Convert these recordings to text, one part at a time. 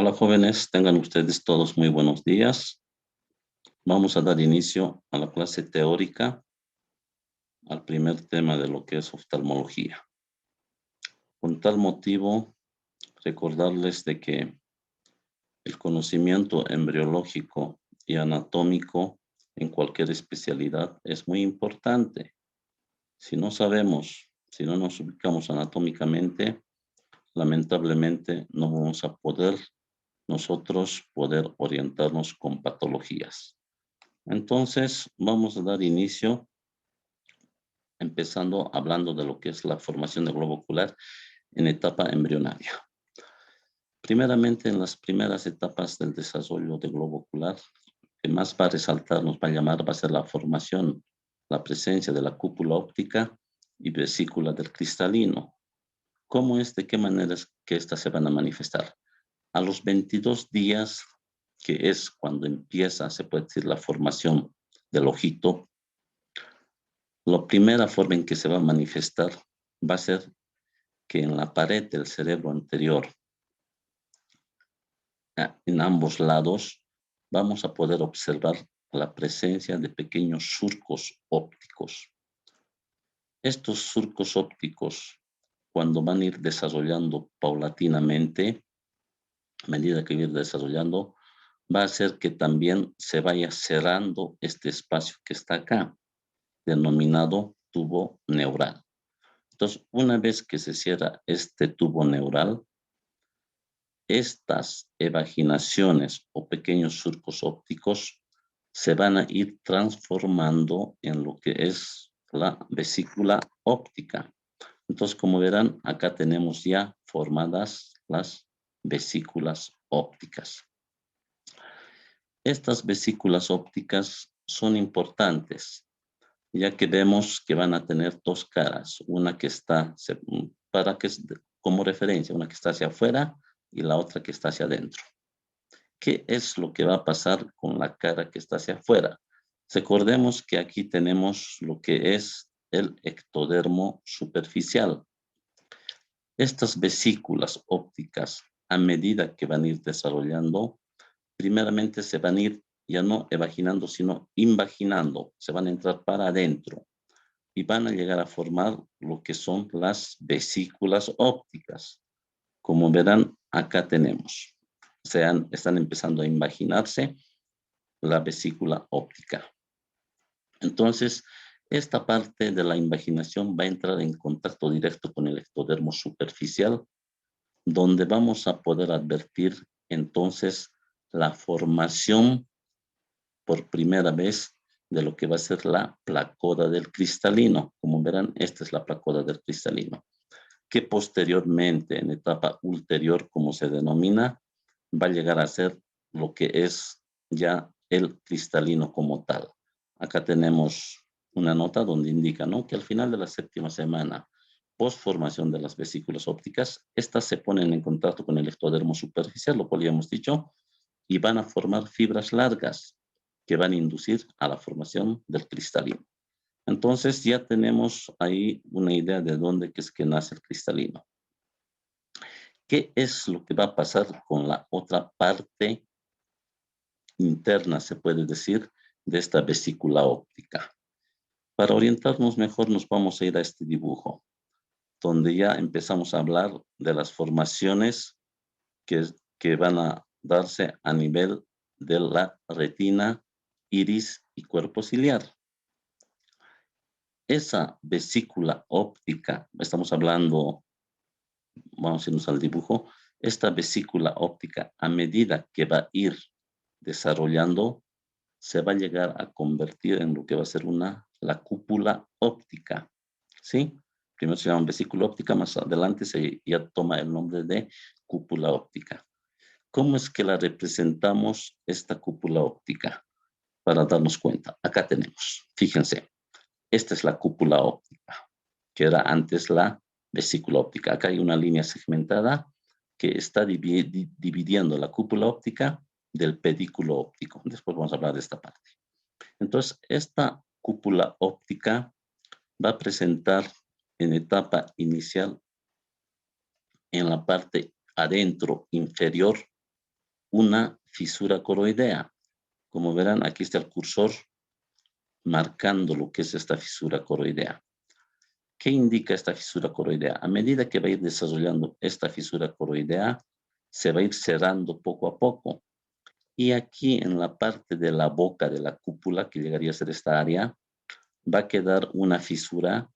Hola jóvenes, tengan ustedes todos muy buenos días. Vamos a dar inicio a la clase teórica, al primer tema de lo que es oftalmología. Con tal motivo, recordarles de que el conocimiento embriológico y anatómico en cualquier especialidad es muy importante. Si no sabemos, si no nos ubicamos anatómicamente, lamentablemente no vamos a nosotros poder orientarnos con patologías. Entonces, vamos a dar inicio empezando hablando de lo que es la formación del globo ocular en etapa embrionaria. Primeramente, en las primeras etapas del desarrollo del globo ocular, que más va a resaltar, nos va a llamar, va a ser la formación, la presencia de la cúpula óptica y vesícula del cristalino. ¿Cómo es? ¿De qué maneras que estas se van a manifestar? A los 22 días, que es cuando empieza, se puede decir, la formación del ojito, la primera forma en que se va a manifestar va a ser que en la pared del cerebro anterior, en ambos lados, vamos a poder observar la presencia de pequeños surcos ópticos. Estos surcos ópticos, cuando van a ir desarrollando paulatinamente, a medida que ir desarrollando, va a hacer que también se vaya cerrando este espacio que está acá, denominado tubo neural. Entonces, una vez que se cierra este tubo neural, estas evaginaciones o pequeños surcos ópticos se van a ir transformando en lo que es la vesícula óptica. Entonces, como verán, acá tenemos ya formadas las vesículas ópticas. Estas vesículas ópticas son importantes, ya que vemos que van a tener dos caras, una que está, como referencia, una que está hacia afuera y la otra que está hacia adentro. ¿Qué es lo que va a pasar con la cara que está hacia afuera? Recordemos que aquí tenemos lo que es el ectodermo superficial. Estas vesículas ópticas, a medida que van a ir desarrollando, primeramente se van a ir ya no evaginando, sino invaginando, se van a entrar para adentro y van a llegar a formar lo que son las vesículas ópticas. Como verán, acá tenemos, están empezando a imaginarse la vesícula óptica. Entonces, esta parte de la invaginación va a entrar en contacto directo con el ectodermo superficial, donde vamos a poder advertir entonces la formación por primera vez de lo que va a ser la placoda del cristalino. Como verán, esta es la placoda del cristalino, que posteriormente, en etapa ulterior, como se denomina, va a llegar a ser lo que es ya el cristalino como tal. Acá tenemos una nota donde indica, ¿no?, que al final de la séptima semana, post formación de las vesículas ópticas, estas se ponen en contacto con el ectodermo superficial, lo cual ya hemos dicho, y van a formar fibras largas que van a inducir a la formación del cristalino. Entonces ya tenemos ahí una idea de dónde es que nace el cristalino. ¿Qué es lo que va a pasar con la otra parte interna, se puede decir, de esta vesícula óptica? Para orientarnos mejor nos vamos a ir a este dibujo, donde ya empezamos a hablar de las formaciones que van a darse a nivel de la retina, iris y cuerpo ciliar. Esa vesícula óptica, estamos hablando, vamos a irnos al dibujo, esta vesícula óptica, a medida que va a ir desarrollando, se va a llegar a convertir en lo que va a ser la cúpula óptica, ¿sí? Primero se llama vesícula óptica, más adelante ya toma el nombre de cúpula óptica. ¿Cómo es que la representamos esta cúpula óptica? Para darnos cuenta, acá tenemos, fíjense, esta es la cúpula óptica, que era antes la vesícula óptica. Acá hay una línea segmentada que está dividiendo la cúpula óptica del pedículo óptico. Después vamos a hablar de esta parte. Entonces, esta cúpula óptica va a presentar en etapa inicial, en la parte adentro inferior, una fisura coroidea. Como verán, aquí está el cursor marcando lo que es esta fisura coroidea. ¿Qué indica esta fisura coroidea? A medida que va a ir desarrollando esta fisura coroidea, se va a ir cerrando poco a poco. Y aquí en la parte de la boca de la cúpula, que llegaría a ser esta área, va a quedar una fisura,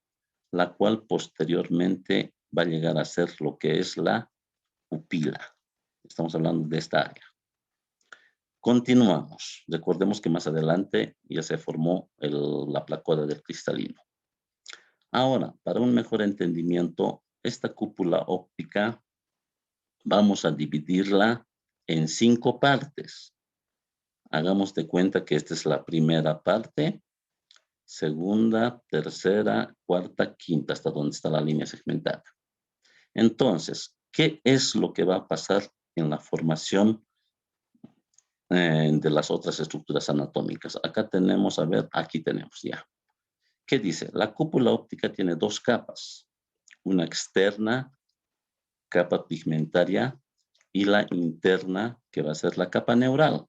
la cual posteriormente va a llegar a ser lo que es la pupila. Estamos hablando de esta área. Continuamos. Recordemos que más adelante ya se formó la placoda del cristalino. Ahora, para un mejor entendimiento, esta cúpula óptica vamos a dividirla en 5 partes. Hagamos de cuenta que esta es la primera parte, segunda, tercera, cuarta, quinta, hasta donde está la línea segmentada. Entonces, ¿qué es lo que va a pasar en la formación de las otras estructuras anatómicas? Acá tenemos, a ver, aquí tenemos ya. ¿Qué dice? La cúpula óptica tiene 2 capas, una externa, capa pigmentaria, y la interna, que va a ser la capa neural.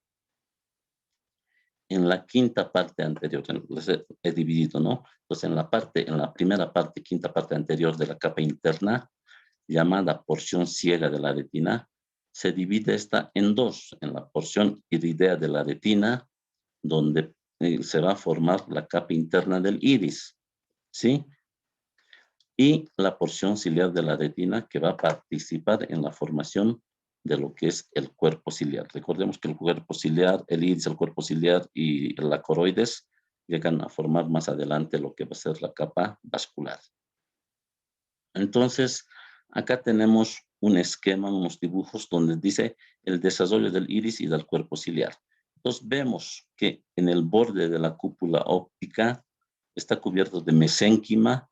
En la quinta parte anterior, les he dividido, ¿no? Entonces, en la primera parte, quinta parte anterior de la capa interna, llamada porción ciega de la retina, se divide esta en 2, en la porción iridea de la retina, donde se va a formar la capa interna del iris, ¿sí? Y la porción ciliar de la retina, que va a participar en la formación de lo que es el cuerpo ciliar. Recordemos que el cuerpo ciliar, el iris, el cuerpo ciliar y la coroides llegan a formar más adelante lo que va a ser la capa vascular. Entonces, acá tenemos un esquema, unos dibujos donde dice el desarrollo del iris y del cuerpo ciliar. Entonces, vemos que en el borde de la cúpula óptica está cubierto de mesénquima,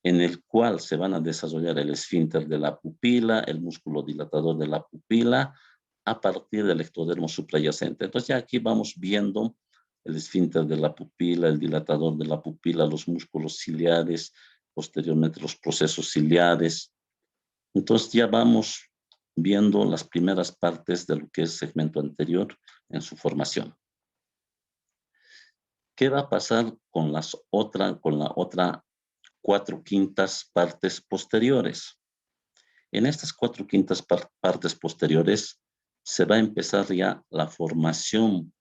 en el cual se van a desarrollar el esfínter de la pupila, el músculo dilatador de la pupila, a partir del ectodermo suprayacente. Entonces ya aquí vamos viendo el esfínter de la pupila, el dilatador de la pupila, los músculos ciliares, posteriormente los procesos ciliares. Entonces ya vamos viendo las primeras partes de lo que es segmento anterior en su formación. ¿Qué va a pasar con la otra 4/5 partes posteriores? En estas 4/5 partes posteriores se va a empezar ya la formación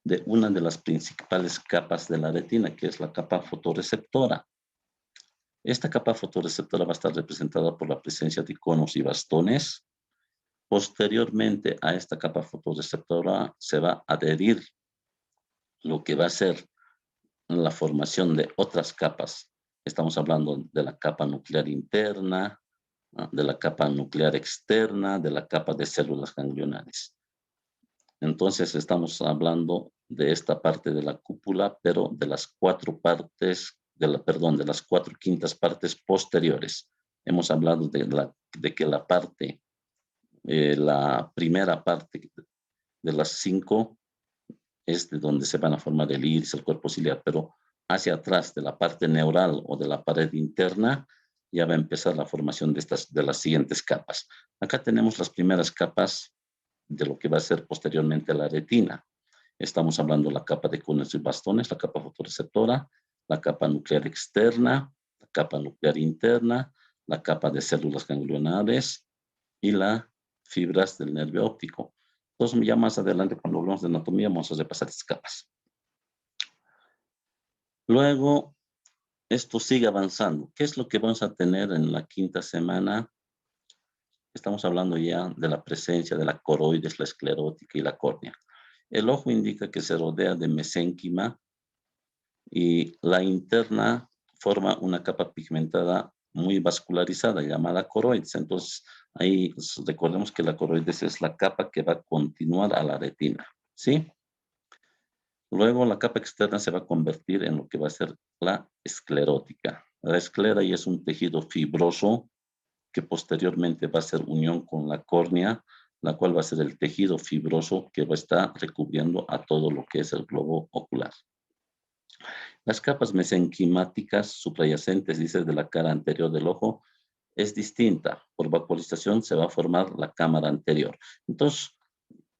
de una de las principales capas de la retina, que es la capa fotorreceptora. Esta capa fotorreceptora va a estar representada por la presencia de conos y bastones. Posteriormente a esta capa fotorreceptora se va a adherir lo que va a ser la formación de otras capas. Estamos hablando de la capa nuclear interna, de la capa nuclear externa, de la capa de células ganglionares. Entonces estamos hablando de esta parte de la cúpula, pero de las 4 partes, de las 4/5 partes posteriores. Hemos hablado de que la parte, la primera parte de las 5 es de donde se van a formar el iris, el cuerpo ciliar, pero hacia atrás de la parte neural o de la pared interna ya va a empezar la formación de las siguientes capas. Acá tenemos las primeras capas de lo que va a ser posteriormente la retina. Estamos hablando de la capa de conos y bastones, la capa fotorreceptora, la capa nuclear externa, la capa nuclear interna, la capa de células ganglionares y las fibras del nervio óptico. Entonces, ya más adelante, cuando hablamos de anatomía, vamos a repasar estas capas. Luego, esto sigue avanzando. ¿Qué es lo que vamos a tener en la 5ª semana? Estamos hablando ya de la presencia de la coroides, la esclerótica y la córnea. El ojo indica que se rodea de mesénquima y la interna forma una capa pigmentada muy vascularizada llamada coroides. Entonces, ahí recordemos que la coroides es la capa que va a continuar a la retina, ¿sí? Luego la capa externa se va a convertir en lo que va a ser la esclerótica. La esclera ya es un tejido fibroso que posteriormente va a ser unión con la córnea, la cual va a ser el tejido fibroso que va a estar recubriendo a todo lo que es el globo ocular. Las capas mesenquimáticas suprayacentes, dice, de la cara anterior del ojo, es distinta. Por vacuolización se va a formar la cámara anterior. Entonces,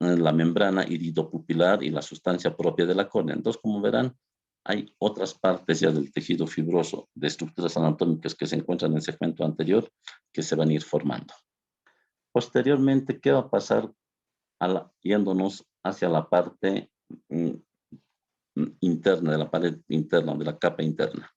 la membrana iridopupilar y la sustancia propia de la córnea. Entonces, como verán, hay otras partes ya del tejido fibroso de estructuras anatómicas que se encuentran en el segmento anterior que se van a ir formando. Posteriormente, ¿qué va a pasar yéndonos hacia la parte interna, de la pared interna, de la capa interna?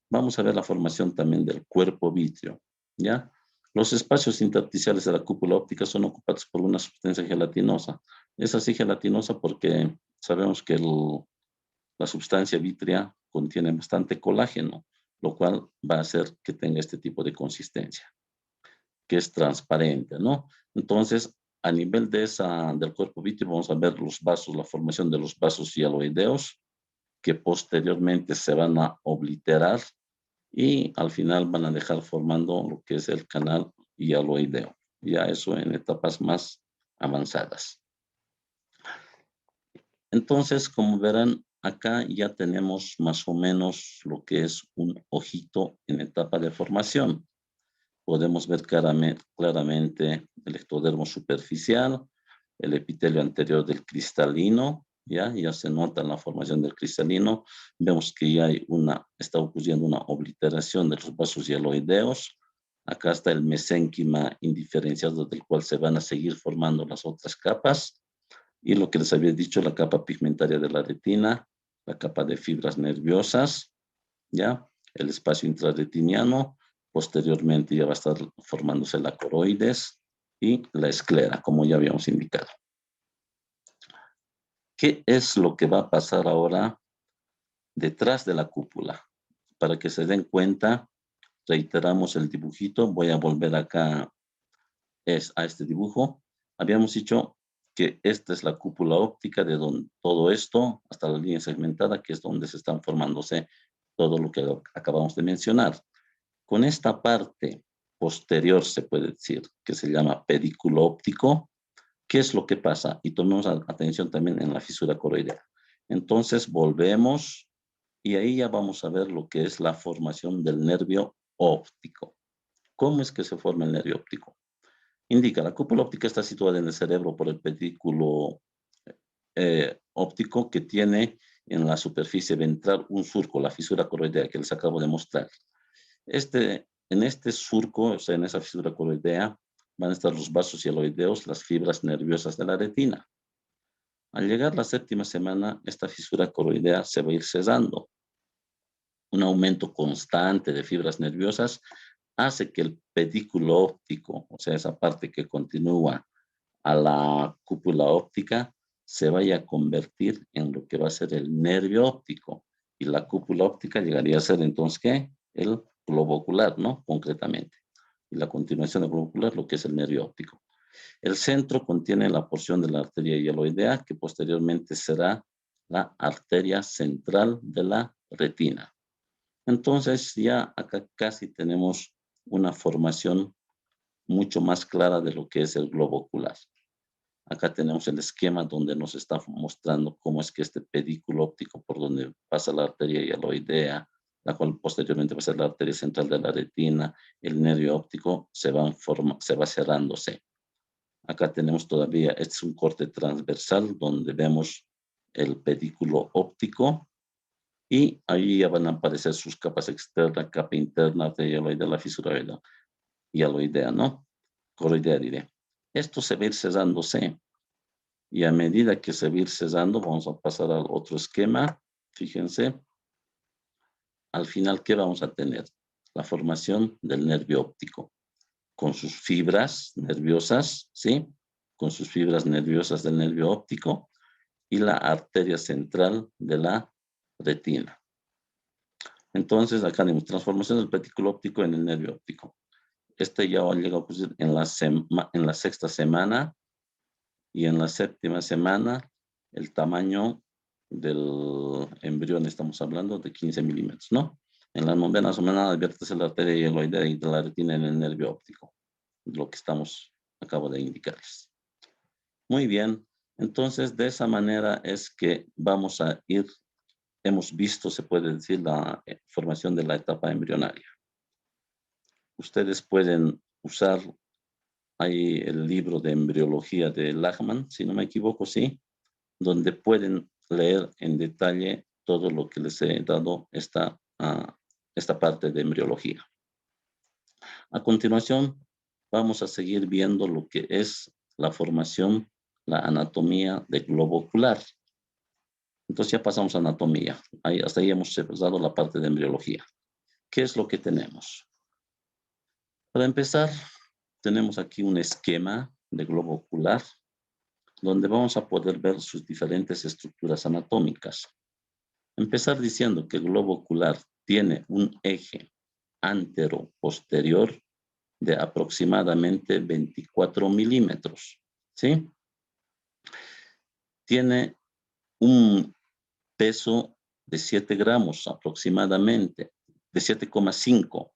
Vamos a ver la formación también del cuerpo vítreo, ¿ya? Los espacios intersticiales de la cúpula óptica son ocupados por una sustancia gelatinosa. Es así gelatinosa porque sabemos que la sustancia vítrea contiene bastante colágeno, lo cual va a hacer que tenga este tipo de consistencia, que es transparente, ¿no? Entonces, a nivel del cuerpo vítreo vamos a ver los vasos, la formación de los vasos hialoideos, que posteriormente se van a obliterar y al final van a dejar formando lo que es el canal hialoideo. Ya eso en etapas más avanzadas. Entonces, como verán, acá ya tenemos más o menos lo que es un ojito en etapa de formación. Podemos ver claramente el ectodermo superficial, el epitelio anterior del cristalino, ya se nota la formación del cristalino. Vemos que ya está ocurriendo una obliteración de los vasos hialoideos. Acá está el mesénquima indiferenciado, del cual se van a seguir formando las otras capas. Y lo que les había dicho, la capa pigmentaria de la retina, la capa de fibras nerviosas, ¿ya? El espacio intrarretiniano. Posteriormente ya va a estar formándose la coroides y la esclera, como ya habíamos indicado. ¿Qué es lo que va a pasar ahora detrás de la cúpula? Para que se den cuenta, reiteramos el dibujito. Voy a volver acá a este dibujo. Habíamos dicho que esta es la cúpula óptica de donde todo esto, hasta la línea segmentada, que es donde se están formándose todo lo que acabamos de mencionar. Con esta parte posterior, se puede decir, que se llama pedículo óptico, ¿qué es lo que pasa? Y tomemos atención también en la fisura coroidea. Entonces volvemos y ahí ya vamos a ver lo que es la formación del nervio óptico. ¿Cómo es que se forma el nervio óptico? Indica, la cúpula óptica está situada en el cerebro por el pedículo óptico, que tiene en la superficie ventral un surco, la fisura coroidea, que les acabo de mostrar. En este surco, o sea, en esa fisura coroidea, van a estar los vasos hialoideos, las fibras nerviosas de la retina. Al llegar la séptima semana, esta fisura coroidea se va a ir cesando. Un aumento constante de fibras nerviosas hace que el pedículo óptico, o sea, esa parte que continúa a la cúpula óptica, se vaya a convertir en lo que va a ser el nervio óptico. Y la cúpula óptica llegaría a ser entonces, ¿qué? El globo ocular, ¿no? Concretamente. Y la continuación del globo ocular, lo que es el nervio óptico. El centro contiene la porción de la arteria hialoidea, que posteriormente será la arteria central de la retina. Entonces ya acá casi tenemos una formación mucho más clara de lo que es el globo ocular. Acá tenemos el esquema donde nos está mostrando cómo es que este pedículo óptico por donde pasa la arteria hialoidea, la cual posteriormente va a ser la arteria central de la retina, el nervio óptico se va cerrándose. Acá tenemos todavía, este es un corte transversal donde vemos el pedículo óptico y ahí ya van a aparecer sus capas externas, capa interna, arteria hialoidea, la fisura hialoidea, ¿no? Coroidea diré. Esto se va a ir cerrándose. Y a medida que se va a ir cesando, vamos a pasar al otro esquema. Fíjense, al final, ¿qué vamos a tener? La formación del nervio óptico, con sus fibras nerviosas, ¿sí? Con sus fibras nerviosas del nervio óptico y la arteria central de la retina. Entonces, acá tenemos transformación del pedículo óptico en el nervio óptico. Este ya llega a ocurrir en la sexta semana. Y en la séptima semana, el tamaño del embrión, estamos hablando de 15 milímetros, ¿no? En la novena semana adviertes la arteria hialoidea y de la retina en el nervio óptico, lo que acabo de indicarles. Muy bien, entonces de esa manera es que vamos a ir, hemos visto, se puede decir, la formación de la etapa embrionaria. Ustedes pueden usar hay el libro de embriología de Lachman, si no me equivoco, sí, donde pueden leer en detalle todo lo que les he dado esta parte de embriología. A continuación, vamos a seguir viendo lo que es la formación, la anatomía del globo ocular. Entonces ya pasamos a anatomía. Hasta ahí hemos dado la parte de embriología. ¿Qué es lo que tenemos? Para empezar, tenemos aquí un esquema de globo ocular donde vamos a poder ver sus diferentes estructuras anatómicas. Empezar diciendo que el globo ocular tiene un eje antero-posterior de aproximadamente 24 milímetros, ¿sí? Tiene un peso de 7 gramos aproximadamente, de 7,5,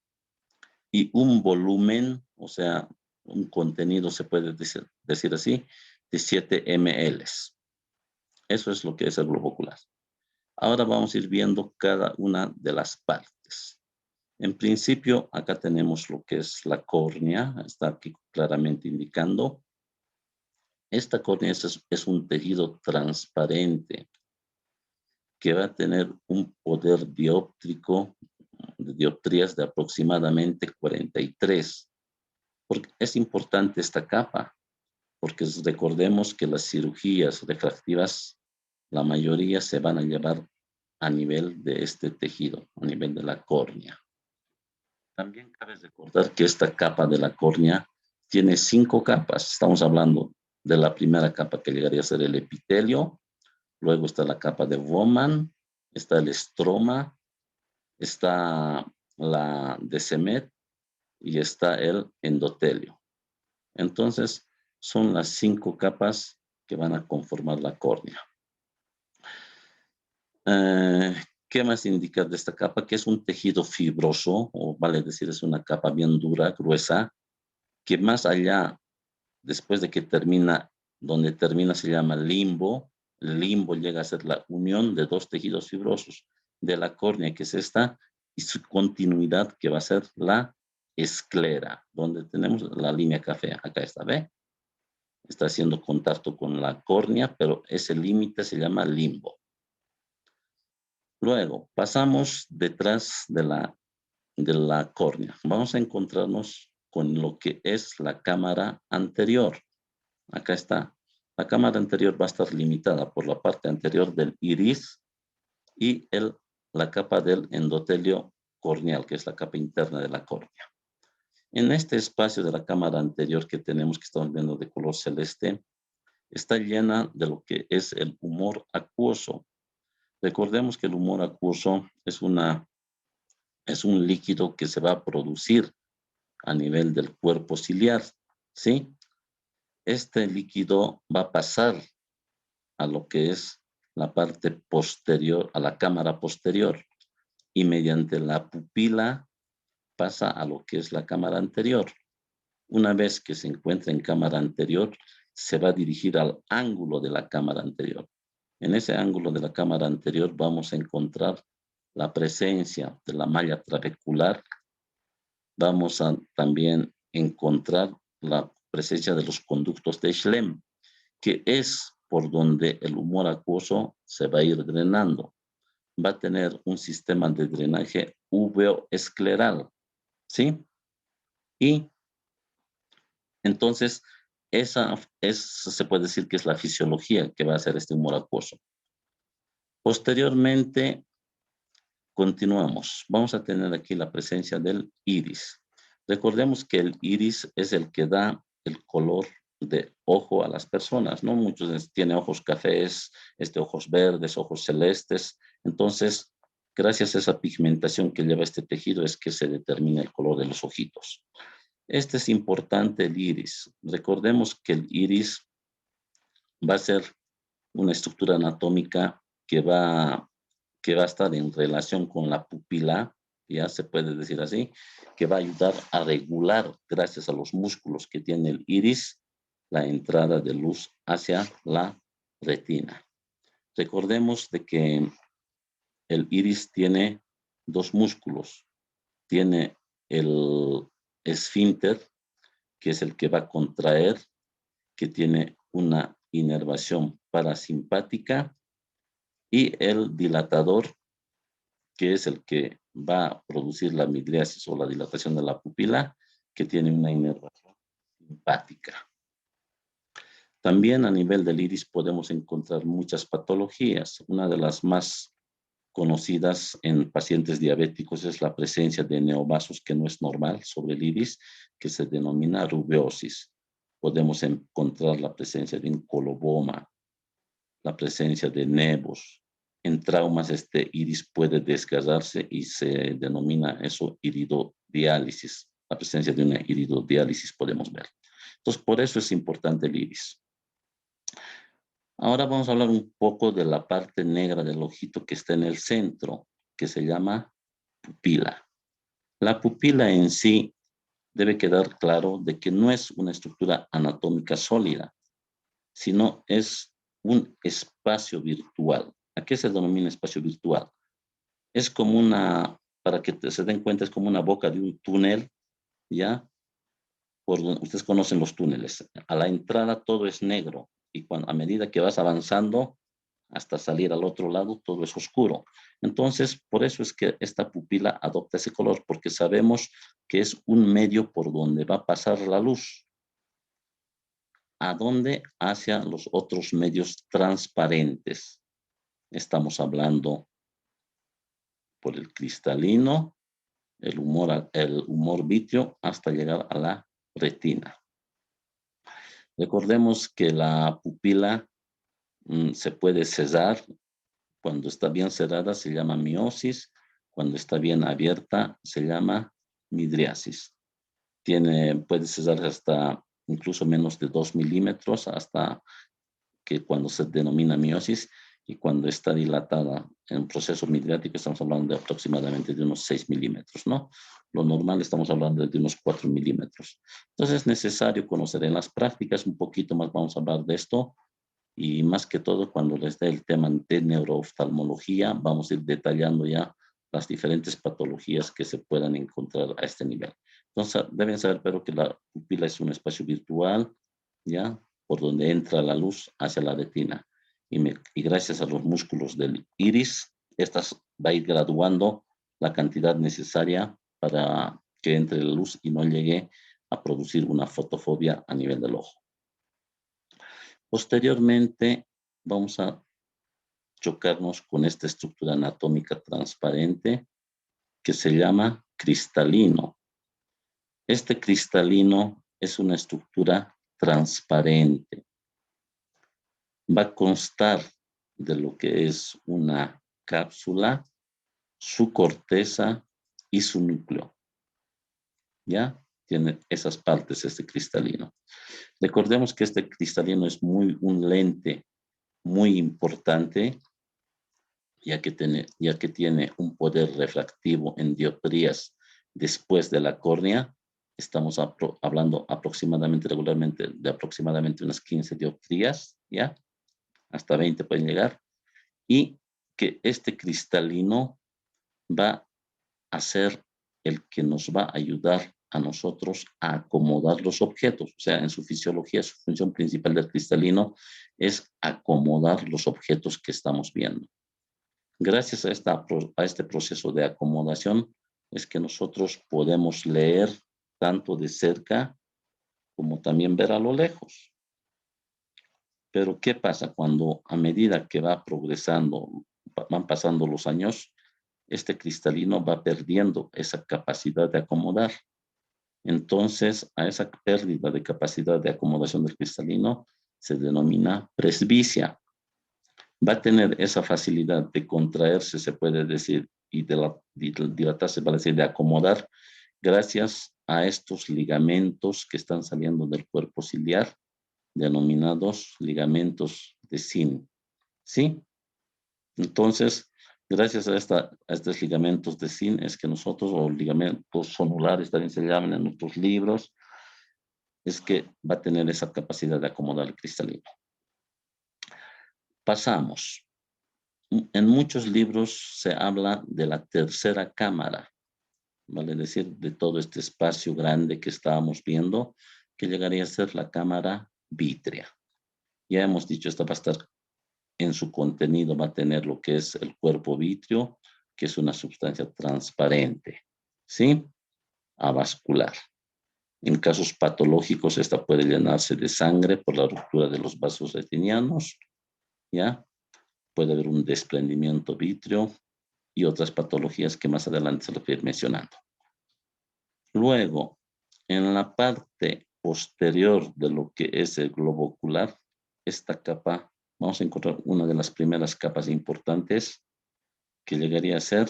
y un volumen, o sea, un contenido, se puede decir así, de 7 ml. Eso es lo que es el globo ocular. Ahora vamos a ir viendo cada una de las partes. En principio, acá tenemos lo que es la córnea, está aquí claramente indicando. Esta córnea es un tejido transparente que va a tener un poder dióptrico de dioptrías de aproximadamente 43. Porque es importante esta capa, porque recordemos que las cirugías refractivas, la mayoría se van a llevar a nivel de este tejido, a nivel de la córnea. También cabe recordar que esta capa de la córnea tiene 5 capas. Estamos hablando de la primera capa, que llegaría a ser el epitelio. Luego está la capa de Bowman, está el estroma, está la de Descemet y está el endotelio. Entonces, son las 5 capas que van a conformar la córnea. ¿Qué más indica de esta capa? Que es un tejido fibroso, o vale decir, es una capa bien dura, gruesa, que más allá, después de que termina, donde termina se llama limbo. El limbo llega a ser la unión de 2 tejidos fibrosos, de la córnea, que es esta, y su continuidad, que va a ser la esclera, donde tenemos la línea café. Acá está, ¿ve? Está haciendo contacto con la córnea, pero ese límite se llama limbo. Luego, pasamos detrás de la córnea. Vamos a encontrarnos con lo que es la cámara anterior. Acá está. La cámara anterior va a estar limitada por la parte anterior del iris y la capa del endotelio corneal, que es la capa interna de la córnea. En este espacio de la cámara anterior que tenemos, que estamos viendo de color celeste, está llena de lo que es el humor acuoso. Recordemos que el humor acuoso es un líquido que se va a producir a nivel del cuerpo ciliar, ¿sí? Este líquido va a pasar a lo que es la parte posterior, a la cámara posterior, y mediante la pupila pasa a lo que es la cámara anterior. Una vez que se encuentra en cámara anterior, se va a dirigir al ángulo de la cámara anterior. En ese ángulo de la cámara anterior vamos a encontrar la presencia de la malla trabecular. Vamos a también encontrar la presencia de los conductos de Schlemm, que es por donde el humor acuoso se va a ir drenando. Va a tener un sistema de drenaje uveoescleral, ¿sí? Y entonces, se puede decir que es la fisiología que va a hacer este humor acuoso. Posteriormente, continuamos. Vamos a tener aquí la presencia del iris. Recordemos que el iris es el que da el color de ojo a las personas, ¿no? Muchos tienen ojos cafés, ojos verdes, ojos celestes. Entonces, gracias a esa pigmentación que lleva este tejido es que se determina el color de los ojitos. Este es importante, el iris. Recordemos que el iris va a ser una estructura anatómica que va a estar en relación con la pupila, ya se puede decir así, que va a ayudar a regular, gracias a los músculos que tiene el iris, la entrada de luz hacia la retina. Recordemos de que el iris tiene 2 músculos. Tiene el esfínter, que es el que va a contraer, que tiene una inervación parasimpática, y el dilatador, que es el que va a producir la midriasis o la dilatación de la pupila, que tiene una inervación simpática. También a nivel del iris podemos encontrar muchas patologías. Una de las más conocidas en pacientes diabéticos es la presencia de neovasos que no es normal sobre el iris, que se denomina rubeosis. Podemos encontrar la presencia de un coloboma, la presencia de nevos. En traumas este iris puede desgarrarse y se denomina eso iridodiálisis. La presencia de una iridodiálisis podemos ver. Entonces, por eso es importante el iris. Ahora vamos a hablar un poco de la parte negra del ojito que está en el centro, que se llama pupila. La pupila en sí debe quedar claro de que no es una estructura anatómica sólida, sino es un espacio virtual. ¿A qué se denomina espacio virtual? Es como una, para que se den cuenta, es como una boca de un túnel, ¿ya? Ustedes conocen los túneles. A la entrada todo es negro y a medida que vas avanzando hasta salir al otro lado, todo es oscuro. Entonces, por eso es que esta pupila adopta ese color, porque sabemos que es un medio por donde va a pasar la luz. ¿A dónde? Hacia los otros medios transparentes. Estamos hablando por el cristalino, el humor vítreo, hasta llegar a la retina. Recordemos que la pupila se puede cerrar. Cuando está bien cerrada se llama miosis. Cuando está bien abierta se llama midriasis. Puede cerrar hasta incluso menos de 2 milímetros, hasta que cuando se denomina miosis, y cuando está dilatada en un proceso midriático estamos hablando de aproximadamente de unos 6 milímetros, ¿no? Lo normal estamos hablando de unos 4 milímetros. Entonces es necesario conocer en las prácticas un poquito más, vamos a hablar de esto, y más que todo cuando les dé el tema de neurooftalmología, vamos a ir detallando ya las diferentes patologías que se puedan encontrar a este nivel. Entonces deben saber, pero que la pupila es un espacio virtual, ¿ya? Por donde entra la luz hacia la retina. Y gracias a los músculos del iris, estas va a ir graduando la cantidad necesaria para que entre la luz y no llegue a producir una fotofobia a nivel del ojo. Posteriormente, vamos a chocarnos con esta estructura anatómica transparente que se llama cristalino. Este cristalino es una estructura transparente. Va a constar de lo que es una cápsula, su corteza y su núcleo. ¿Ya? Tiene esas partes este cristalino. Recordemos que este cristalino es un lente muy importante, ya que tiene un poder refractivo en dioptrías después de la córnea. Estamos hablando regularmente de aproximadamente unas 15 dioptrías, ¿ya? Hasta 20 pueden llegar. Y que este cristalino va a ser el que nos va a ayudar a nosotros a acomodar los objetos. O sea, en su fisiología, su función principal del cristalino es acomodar los objetos que estamos viendo. Gracias a este proceso de acomodación es que nosotros podemos leer tanto de cerca como también ver a lo lejos. Pero ¿qué pasa cuando a medida que va progresando, van pasando los años, este cristalino va perdiendo esa capacidad de acomodar? Entonces, a esa pérdida de capacidad de acomodación del cristalino se denomina presbicia. Va a tener esa facilidad de contraerse, se puede decir, y dilatarse, va a decir, de acomodar, gracias a estos ligamentos que están saliendo del cuerpo ciliar, denominados ligamentos de Zinn. ¿Sí? Entonces, gracias a estos ligamentos de Zinn es que nosotros, o ligamentos sonulares también se llaman en nuestros libros, es que va a tener esa capacidad de acomodar el cristalino. Pasamos. En muchos libros se habla de la tercera cámara, vale decir, de todo este espacio grande que estábamos viendo, que llegaría a ser la cámara vítrea. Ya hemos dicho, esta va a estar en su contenido, va a tener lo que es el cuerpo vítreo, que es una sustancia transparente, ¿sí? Avascular. En casos patológicos, esta puede llenarse de sangre por la ruptura de los vasos retinianos, ¿ya? Puede haber un desprendimiento vítreo y otras patologías que más adelante se lo voy a ir mencionando. Luego, en la parte posterior de lo que es el globo ocular, esta capa, vamos a encontrar una de las primeras capas importantes que llegaría a ser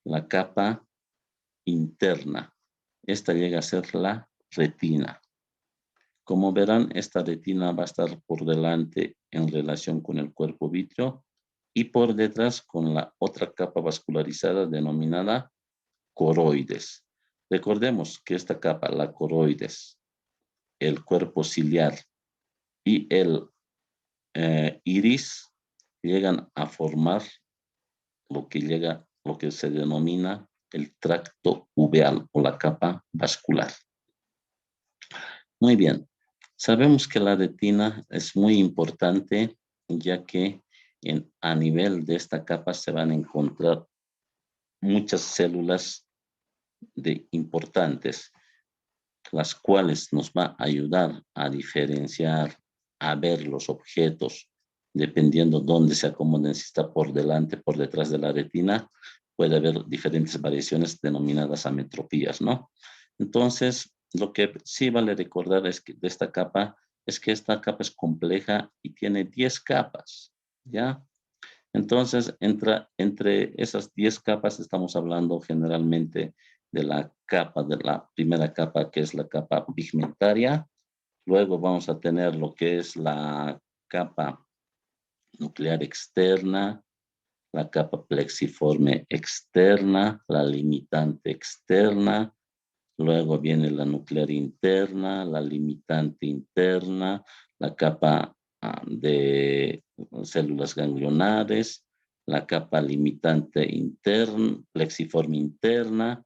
la capa interna. Esta llega a ser la retina. Como verán, esta retina va a estar por delante en relación con el cuerpo vítreo y por detrás con la otra capa vascularizada denominada coroides. Recordemos que esta capa, la coroides, el cuerpo ciliar y el iris llegan a formar lo que se denomina el tracto uveal o la capa vascular. Muy bien, sabemos que la retina es muy importante ya que a nivel de esta capa se van a encontrar muchas células importantes, las cuales nos va a ayudar a diferenciar, a ver los objetos, dependiendo dónde se acomoden, si está por delante, por detrás de la retina, puede haber diferentes variaciones denominadas ametropías, ¿no? Entonces, lo que sí vale recordar es que de esta capa, es que esta capa es compleja y tiene 10 capas, ¿ya? Entonces, entre esas 10 capas estamos hablando generalmente de la primera capa, que es la capa pigmentaria. Luego vamos a tener lo que es la capa nuclear externa, la capa plexiforme externa, la limitante externa. Luego viene la nuclear interna, la limitante interna, la capa de células ganglionares, la capa limitante interna, plexiforme interna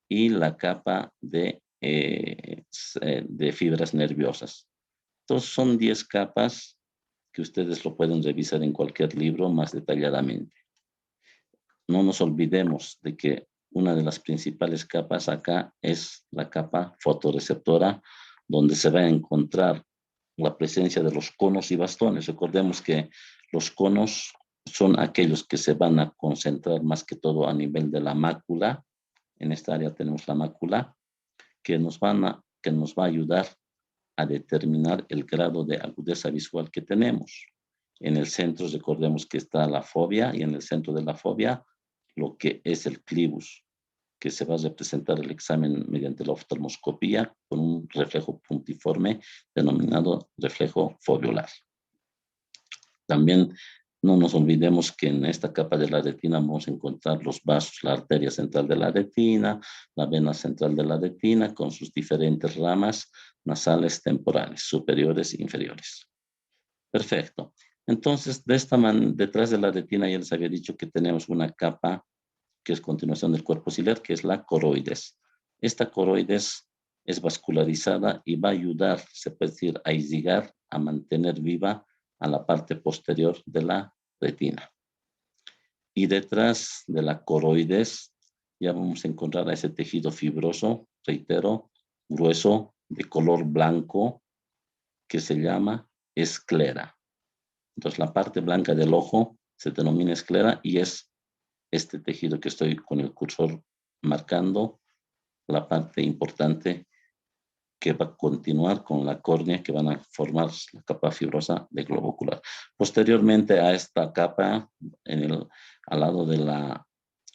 y la capa de fibras nerviosas. Entonces son 10 capas que ustedes lo pueden revisar en cualquier libro más detalladamente. No nos olvidemos de que una de las principales capas acá es la capa fotorreceptora, donde se va a encontrar la presencia de los conos y bastones. Recordemos que los conos son aquellos que se van a concentrar más que todo a nivel de la mácula. En esta área tenemos la mácula, que nos va a ayudar a determinar el grado de agudeza visual que tenemos. En el centro, recordemos que está la fobia, y en el centro de la fobia, lo que es el clivus, que se va a representar el examen mediante la oftalmoscopía con un reflejo puntiforme denominado reflejo fobiolar. También no nos olvidemos que en esta capa de la retina vamos a encontrar los vasos, la arteria central de la retina, la vena central de la retina con sus diferentes ramas nasales temporales, superiores e inferiores. Perfecto. Entonces, detrás de la retina ya les había dicho que tenemos una capa que es continuación del cuerpo ciliar, que es la coroides. Esta coroides es vascularizada y va a ayudar, se puede decir, a irrigar, a mantener viva a la parte posterior de la retina. Y detrás de la coroides ya vamos a encontrar a ese tejido fibroso, reitero, grueso, de color blanco, que se llama esclera. Entonces la parte blanca del ojo se denomina esclera y es este tejido que estoy con el cursor marcando, la parte importante que va a continuar con la córnea, que van a formar la capa fibrosa del globo ocular. Posteriormente a esta capa, al lado de la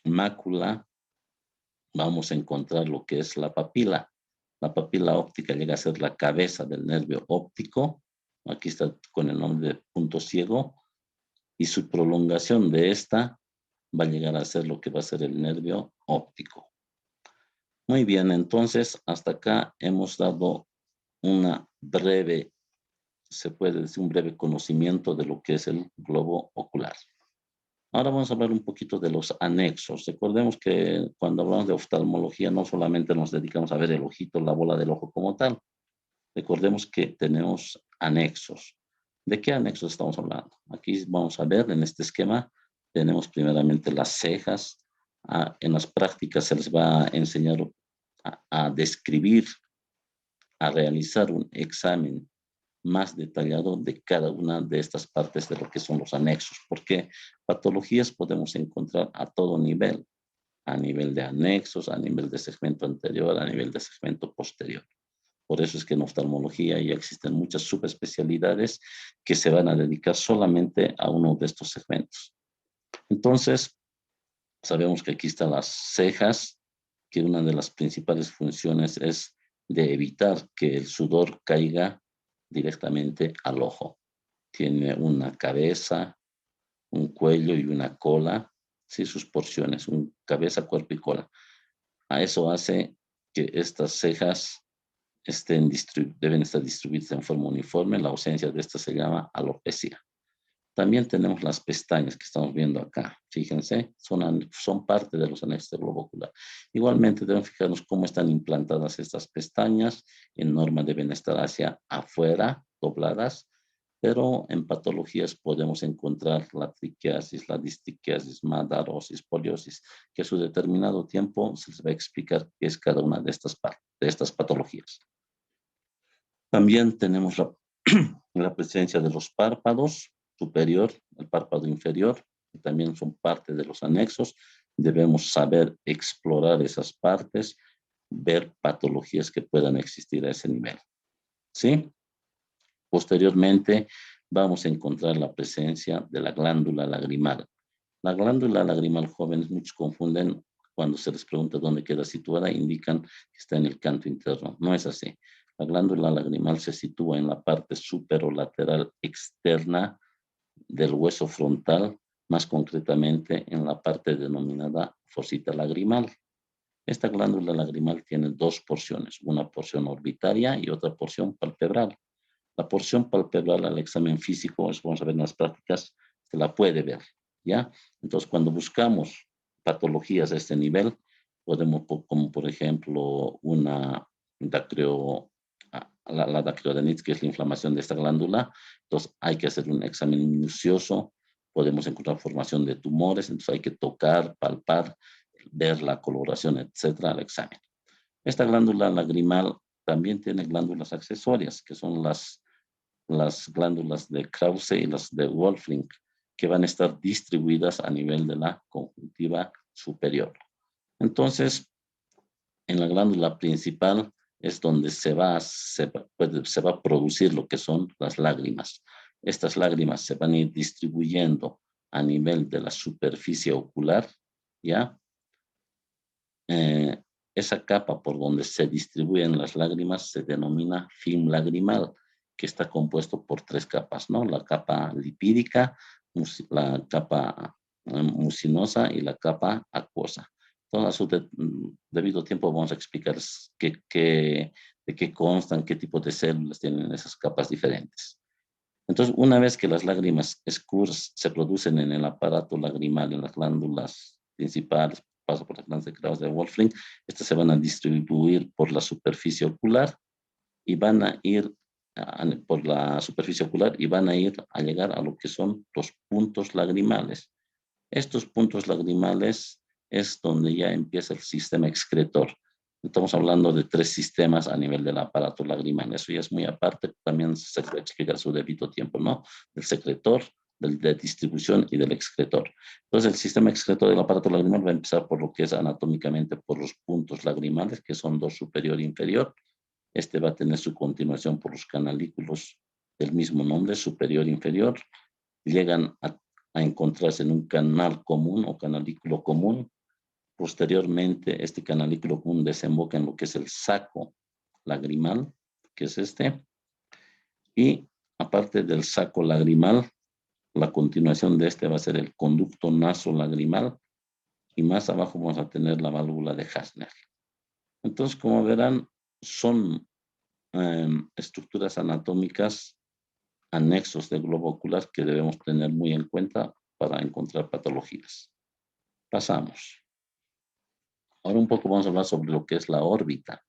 mácula, vamos a encontrar lo que es la papila. La papila óptica llega a ser la cabeza del nervio óptico. Aquí está con el nombre de punto ciego. Y su prolongación de esta va a llegar a ser lo que va a ser el nervio óptico. Muy bien, entonces hasta acá hemos dado se puede decir un breve conocimiento de lo que es el globo ocular. Ahora vamos a hablar un poquito de los anexos. Recordemos que cuando hablamos de oftalmología no solamente nos dedicamos a ver el ojito, la bola del ojo como tal. Recordemos que tenemos anexos. ¿De qué anexos estamos hablando? Aquí vamos a ver en este esquema, tenemos primeramente las cejas. En las prácticas se les va a enseñar a describir, a realizar un examen más detallado de cada una de estas partes de lo que son los anexos, porque patologías podemos encontrar a todo nivel, a nivel de anexos, a nivel de segmento anterior, a nivel de segmento posterior. Por eso es que en oftalmología ya existen muchas subespecialidades que se van a dedicar solamente a uno de estos segmentos. Entonces, sabemos que aquí están las cejas, que una de las principales funciones es de evitar que el sudor caiga directamente al ojo. Tiene una cabeza, un cuello y una cola, sí, sus porciones, cabeza, cuerpo y cola. A eso hace que estas cejas deben estar distribuidas en forma uniforme. La ausencia de esta se llama alopecia. También tenemos las pestañas que estamos viendo acá. Fíjense, son parte de los anexos del globo ocular. Igualmente debemos fijarnos cómo están implantadas estas pestañas. En norma deben estar hacia afuera, dobladas, pero en patologías podemos encontrar la triquiasis, la distriquiasis, madarosis, poliosis, que a su determinado tiempo se les va a explicar qué es cada una de estas patologías. También tenemos la presencia de los párpados superior, el párpado inferior, que también son parte de los anexos. Debemos saber explorar esas partes, ver patologías que puedan existir a ese nivel. ¿Sí? Posteriormente, vamos a encontrar la presencia de la glándula lagrimal. La glándula lagrimal, jóvenes, muchos confunden cuando se les pregunta dónde queda situada, indican que está en el canto interno. No es así. La glándula lagrimal se sitúa en la parte superolateral externa del hueso frontal, más concretamente en la parte denominada fosita lagrimal. Esta glándula lagrimal tiene dos porciones, una porción orbitaria y otra porción palpebral. La porción palpebral al examen físico, eso vamos a ver en las prácticas, se la puede ver, ¿ya? Entonces, cuando buscamos patologías de este nivel, podemos, como por ejemplo, la dacreodenitis, que es la inflamación de esta glándula. Entonces, hay que hacer un examen minucioso, podemos encontrar formación de tumores, entonces hay que tocar, palpar, ver la coloración, etcétera, al examen. Esta glándula lagrimal también tiene glándulas accesorias, que son las glándulas de Krause y las de Wolfling, que van a estar distribuidas a nivel de la conjuntiva superior. Entonces, en la glándula principal es donde se va a producir lo que son las lágrimas. Estas lágrimas se van a ir distribuyendo a nivel de la superficie ocular, ¿ya? Esa capa por donde se distribuyen las lágrimas se denomina film lagrimal, que está compuesto por tres capas, ¿no? La capa lipídica, la capa mucinosa y la capa acuosa. Entonces, a su debido tiempo vamos a explicar de qué constan, qué tipo de células tienen esas capas diferentes. Entonces, una vez que las lágrimas escuras se producen en el aparato lagrimal, en las glándulas principales, pasa por las glándulas de Krause de Wolfling, estas se van a distribuir por la superficie ocular y van a ir por la superficie ocular y van a ir a llegar a lo que son los puntos lagrimales. Estos puntos lagrimales es donde ya empieza el sistema excretor. Estamos hablando de tres sistemas a nivel del aparato lagrimal. Eso ya es muy aparte, también se puede explicar a su debido tiempo, ¿no? Del secretor, de distribución y del excretor. Entonces, el sistema excretor del aparato lagrimal va a empezar por lo que es anatómicamente por los puntos lagrimales, que son dos superior e inferior. Este va a tener su continuación por los canalículos del mismo nombre, superior e inferior. Llegan a encontrarse en un canal común o canalículo común. Posteriormente, este canalículo común desemboca en lo que es el saco lagrimal, que es este. Y aparte del saco lagrimal, la continuación de este va a ser el conducto nasolagrimal y más abajo vamos a tener la válvula de Hasner. Entonces, como verán, son estructuras anatómicas, anexos del globo ocular que debemos tener muy en cuenta para encontrar patologías. Pasamos. Ahora un poco vamos a hablar sobre lo que es la órbita.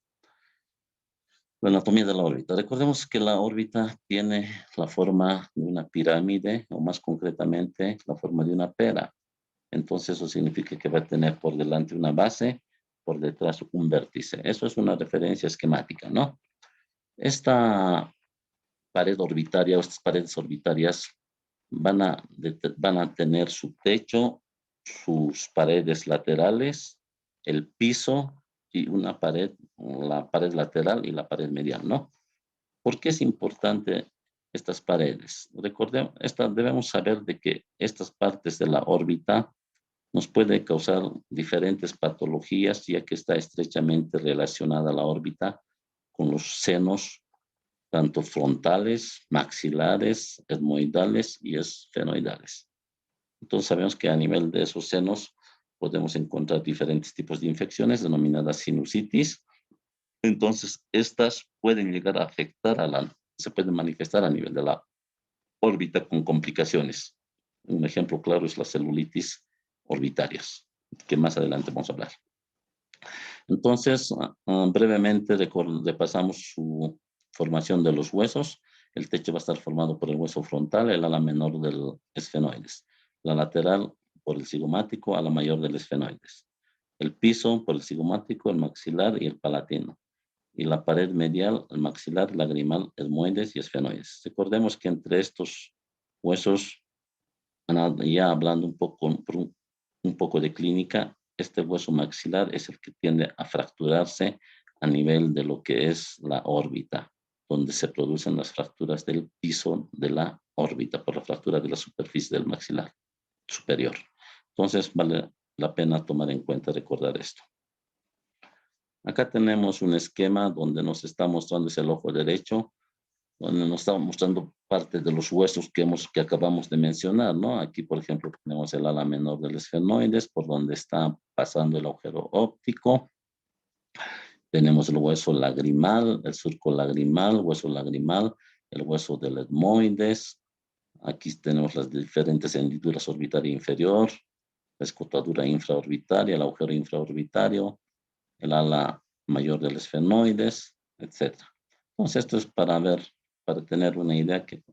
La anatomía de la órbita. Recordemos que la órbita tiene la forma de una pirámide, o más concretamente, la forma de una pera. Entonces, eso significa que va a tener por delante una base, por detrás un vértice. Eso es una referencia esquemática, ¿no? Esta pared orbitaria o estas paredes orbitarias van a tener su techo, sus paredes laterales, el piso y una pared, la pared lateral y la pared medial, ¿no? ¿Por qué es importante estas paredes? Recordemos, debemos saber de que estas partes de la órbita nos puede causar diferentes patologías, ya que está estrechamente relacionada la órbita con los senos, tanto frontales, maxilares, etmoidales y esfenoidales. Entonces sabemos que a nivel de esos senos podemos encontrar diferentes tipos de infecciones denominadas sinusitis. Entonces estas pueden llegar a afectar se pueden manifestar a nivel de la órbita con complicaciones. Un ejemplo claro es la celulitis orbitarias, que más adelante vamos a hablar. Entonces, brevemente repasamos su formación de los huesos. El techo va a estar formado por el hueso frontal, el ala menor del esfenoides. La lateral por el cigomático, ala mayor del esfenoides. El piso por el cigomático, el maxilar y el palatino. Y la pared medial, el maxilar, lagrimal, etmoides y esfenoides. Recordemos que entre estos huesos, ya hablando un poco de clínica, este hueso maxilar es el que tiende a fracturarse a nivel de lo que es la órbita, donde se producen las fracturas del piso de la órbita por la fractura de la superficie del maxilar superior. Entonces vale la pena tomar en cuenta, recordar esto. Acá tenemos un esquema donde nos está mostrando es el ojo derecho, donde nos está mostrando parte de los huesos que acabamos de mencionar, ¿no? Aquí, por ejemplo, tenemos el ala menor del esfenoides, por donde está pasando el agujero óptico. Tenemos el hueso lagrimal, el surco lagrimal, hueso lagrimal, el hueso del etmoides. Aquí tenemos las diferentes hendiduras orbitaria inferior, la escotadura infraorbitaria, el agujero infraorbitario, el ala mayor del esfenoides, etc. Entonces, esto es para tener una idea que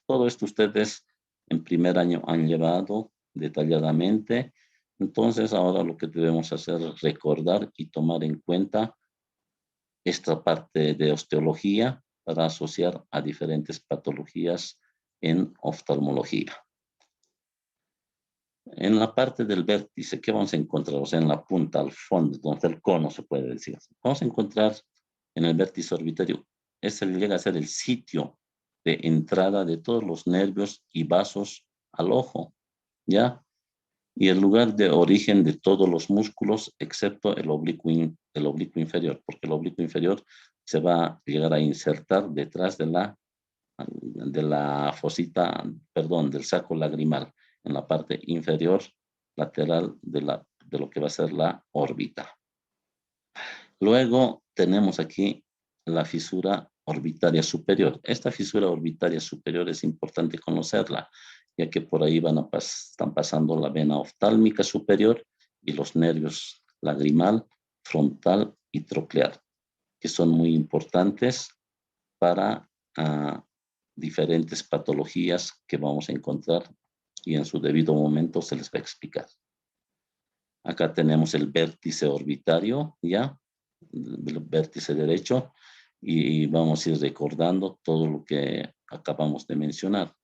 todo esto ustedes en primer año han llevado detalladamente. Entonces, ahora lo que debemos hacer es recordar y tomar en cuenta esta parte de osteología para asociar a diferentes patologías en oftalmología. En la parte del vértice, ¿qué vamos a encontrar? O sea, en la punta, al fondo, donde el cono se puede decir. Vamos a encontrar en el vértice orbitario, llega a ser el sitio de entrada de todos los nervios y vasos al ojo, ¿ya? Y el lugar de origen de todos los músculos, excepto el oblicuo inferior, porque el oblicuo inferior se va a llegar a insertar detrás de la fosita, perdón, del saco lagrimal, en la parte inferior lateral de lo que va a ser la órbita. Luego tenemos aquí la fisura orbitaria superior. Esta fisura orbitaria superior es importante conocerla, ya que por ahí están pasando la vena oftálmica superior y los nervios lagrimal, frontal y troclear, que son muy importantes para diferentes patologías que vamos a encontrar y en su debido momento se les va a explicar. Acá tenemos el vértice orbitario, ¿ya? El vértice derecho, y vamos a ir recordando todo lo que acabamos de mencionar.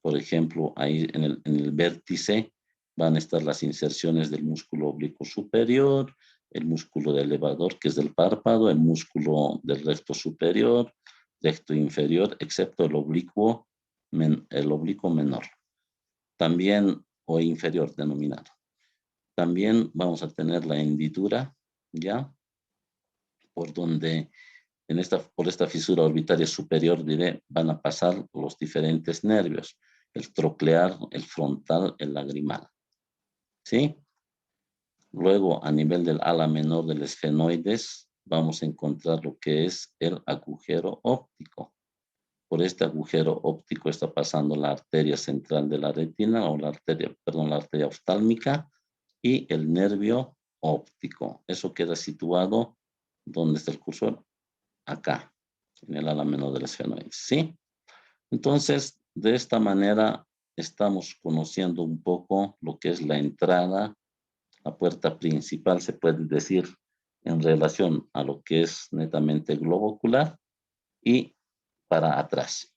Por ejemplo, ahí en el vértice van a estar las inserciones del músculo oblicuo superior, el músculo del elevador, que es del párpado, el músculo del recto superior, recto inferior, excepto el oblicuo menor. También, o inferior denominado. También vamos a tener la hendidura, ¿ya? Por donde por esta fisura orbitaria superior, van a pasar los diferentes nervios, el troclear, el frontal, el lagrimal, ¿sí? Luego, a nivel del ala menor del esfenoides, vamos a encontrar lo que es el agujero óptico. Por este agujero óptico está pasando la arteria central de la retina, o la arteria oftálmica, y el nervio óptico. Eso queda situado, ¿dónde está el cursor? Acá. en el ala menor del esfenoides, ¿sí? Entonces, de esta manera estamos conociendo un poco lo que es la entrada, la puerta principal, se puede decir, en relación a lo que es netamente globo ocular y para atrás.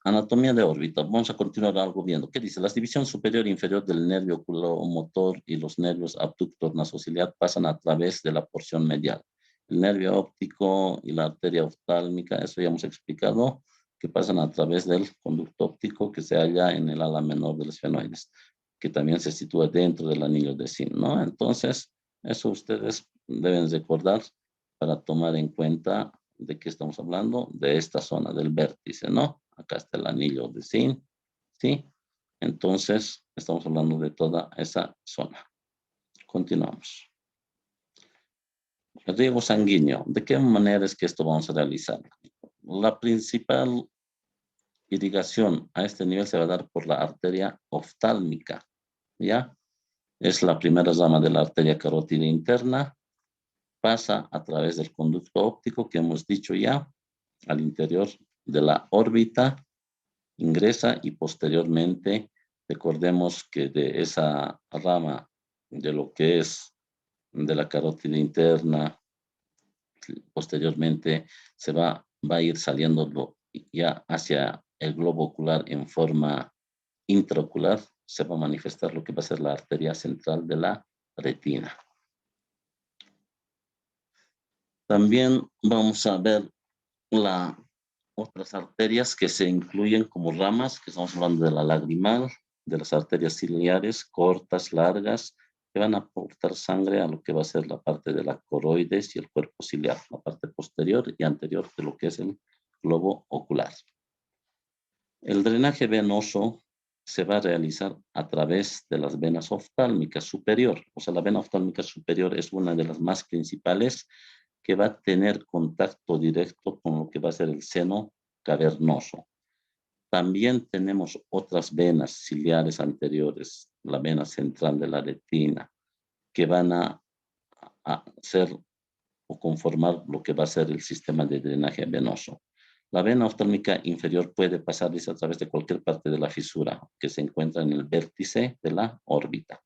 Anatomía de órbita. Vamos a continuar algo viendo. ¿Qué dice? Las divisiones superior e inferior del nervio oculomotor y los nervios abductor nasociliar pasan a través de la porción medial. El nervio óptico y la arteria oftálmica, eso ya hemos explicado, que pasan a través del conducto óptico que se halla en el ala menor del esfenoides, que también se sitúa dentro del anillo de Sim, ¿no? Entonces, eso ustedes deben recordar para tomar en cuenta de qué estamos hablando, de esta zona del vértice, ¿no? Acá está el anillo de Sim, ¿sí? Entonces, estamos hablando de toda esa zona. Continuamos. El riego sanguíneo. ¿De qué manera es que esto vamos a realizar? La principal irrigación a este nivel se va a dar por la arteria oftálmica, ¿ya? Es la primera rama de la arteria carótida interna, pasa a través del conducto óptico que hemos dicho ya, al interior de la órbita, ingresa y posteriormente, recordemos que de esa rama de lo que es de la carótida interna, posteriormente va a ir saliendo ya hacia el globo ocular en forma intraocular, se va a manifestar lo que va a ser la arteria central de la retina. También vamos a ver otras arterias que se incluyen como ramas, que estamos hablando de la lagrimal, de las arterias ciliares, cortas, largas, que van a aportar sangre a lo que va a ser la parte de la coroides y el cuerpo ciliar, la parte posterior y anterior de lo que es el globo ocular. El drenaje venoso se va a realizar a través de las venas oftálmicas superior. O sea, la vena oftálmica superior es una de las más principales que va a tener contacto directo con lo que va a ser el seno cavernoso. También tenemos otras venas ciliares anteriores, la vena central de la retina, que van a ser o conformar lo que va a ser el sistema de drenaje venoso. La vena oftálmica inferior puede pasar a través de cualquier parte de la fisura que se encuentra en el vértice de la órbita.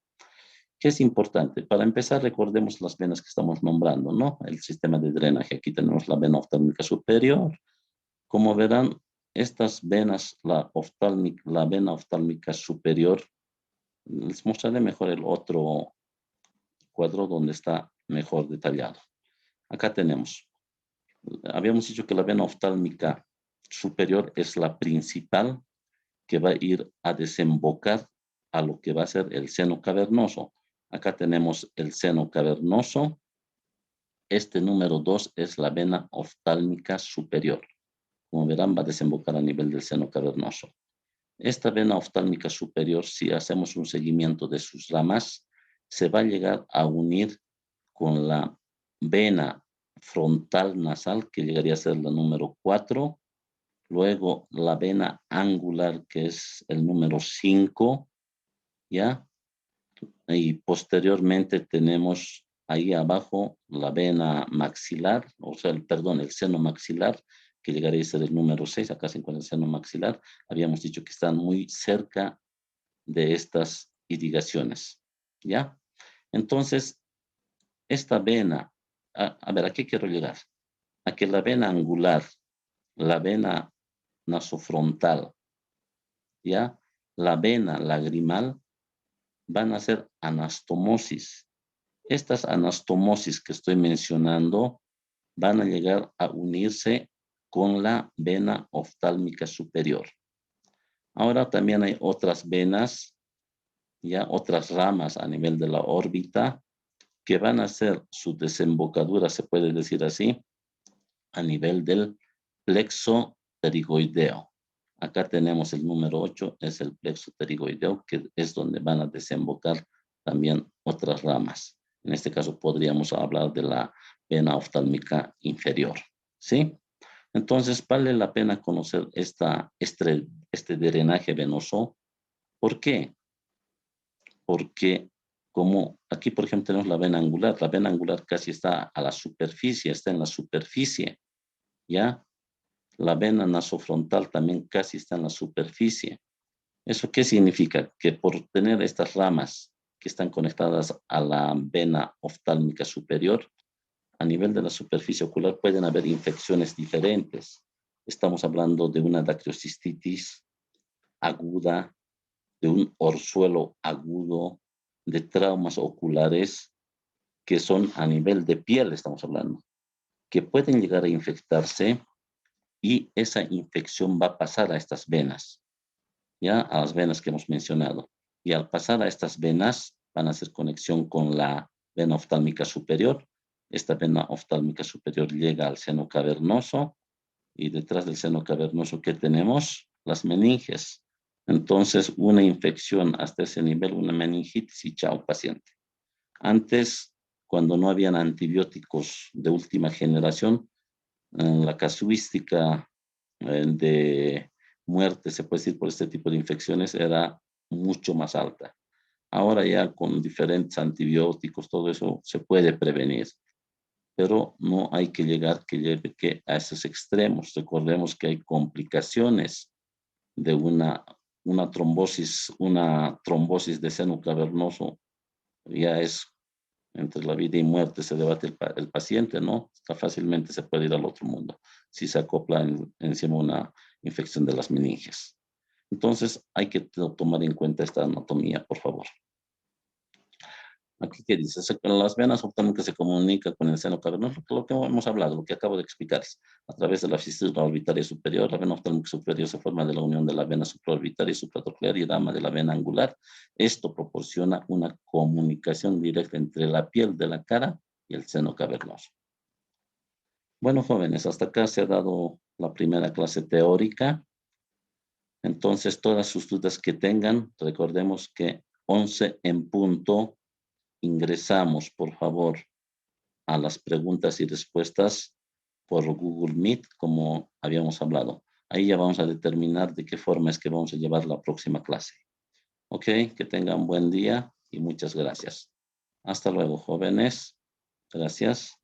¿Qué es importante? Para empezar, recordemos las venas que estamos nombrando, ¿no? El sistema de drenaje. Aquí tenemos la vena oftálmica superior. Como verán, estas venas, la vena oftálmica superior, les mostraré mejor el otro cuadro donde está mejor detallado. Acá tenemos, habíamos dicho que la vena oftálmica superior es la principal que va a ir a desembocar a lo que va a ser el seno cavernoso. Acá tenemos el seno cavernoso. Este número 2 es la vena oftálmica superior. Como verán, va a desembocar a nivel del seno cavernoso. Esta vena oftálmica superior, si hacemos un seguimiento de sus ramas, se va a llegar a unir con la vena frontal nasal, que llegaría a ser la número 4, luego la vena angular, que es el número 5, ¿ya? Y posteriormente tenemos ahí abajo la vena maxilar, o sea, el seno maxilar, que llegaría a ser el número 6, acá se encuentra el seno maxilar. Habíamos dicho que están muy cerca de estas irrigaciones, ¿ya? Entonces, esta vena, a ver, ¿a qué quiero llegar? A que la vena angular, la vena nasofrontal, ¿ya? La vena lagrimal van a ser anastomosis. Estas anastomosis que estoy mencionando van a llegar a unirse con la vena oftálmica superior. Ahora también hay otras venas, ya otras ramas a nivel de la órbita, que van a hacer su desembocadura, se puede decir así, a nivel del plexo pterigoideo. Acá tenemos el número 8, es el plexo pterigoideo, que es donde van a desembocar también otras ramas. En este caso podríamos hablar de la vena oftálmica inferior, ¿sí? Entonces vale la pena conocer este drenaje venoso. ¿Por qué? Porque como aquí, por ejemplo, tenemos la vena angular. La vena angular casi está a la superficie, está en la superficie, ¿ya? La vena nasofrontal también casi está en la superficie. ¿Eso qué significa? Que por tener estas ramas que están conectadas a la vena oftálmica superior, a nivel de la superficie ocular pueden haber infecciones diferentes. Estamos hablando de una dactiocistitis aguda, de un orzuelo agudo, de traumas oculares que son a nivel de piel, estamos hablando, que pueden llegar a infectarse y esa infección va a pasar a estas venas, ya a las venas que hemos mencionado. Y al pasar a estas venas, van a hacer conexión con la vena oftálmica superior. Esta vena oftálmica superior llega al seno cavernoso y detrás del seno cavernoso, ¿qué tenemos? Las meninges. Entonces, una infección hasta ese nivel, una meningitis y chao, paciente. Antes, cuando no habían antibióticos de última generación, la casuística de muerte, se puede decir, por este tipo de infecciones era mucho más alta. Ahora ya con diferentes antibióticos, todo eso se puede prevenir, pero no hay que llegar a esos extremos. Recordemos que hay complicaciones de una trombosis de seno cavernoso, ya es entre la vida y muerte, se debate el paciente, ¿no? Fácilmente se puede ir al otro mundo si se acopla encima una infección de las meninges. Entonces, hay que tomar en cuenta esta anatomía, por favor. Aquí, ¿qué dice? Las venas oftálmicas se comunican con el seno cavernoso, lo que hemos hablado, lo que acabo de explicarles. A través de la fístula orbitaria superior, la vena oftálmica superior se forma de la unión de la vena supraorbitaria y supratronclear y rama de la vena angular. Esto proporciona una comunicación directa entre la piel de la cara y el seno cavernoso. Bueno, jóvenes, hasta acá se ha dado la primera clase teórica. Entonces, todas sus dudas que tengan, recordemos que 11 en punto ingresamos, por favor, a las preguntas y respuestas por Google Meet, como habíamos hablado. Ahí ya vamos a determinar de qué forma es que vamos a llevar la próxima clase. Ok, que tengan buen día y muchas gracias. Hasta luego, jóvenes. Gracias.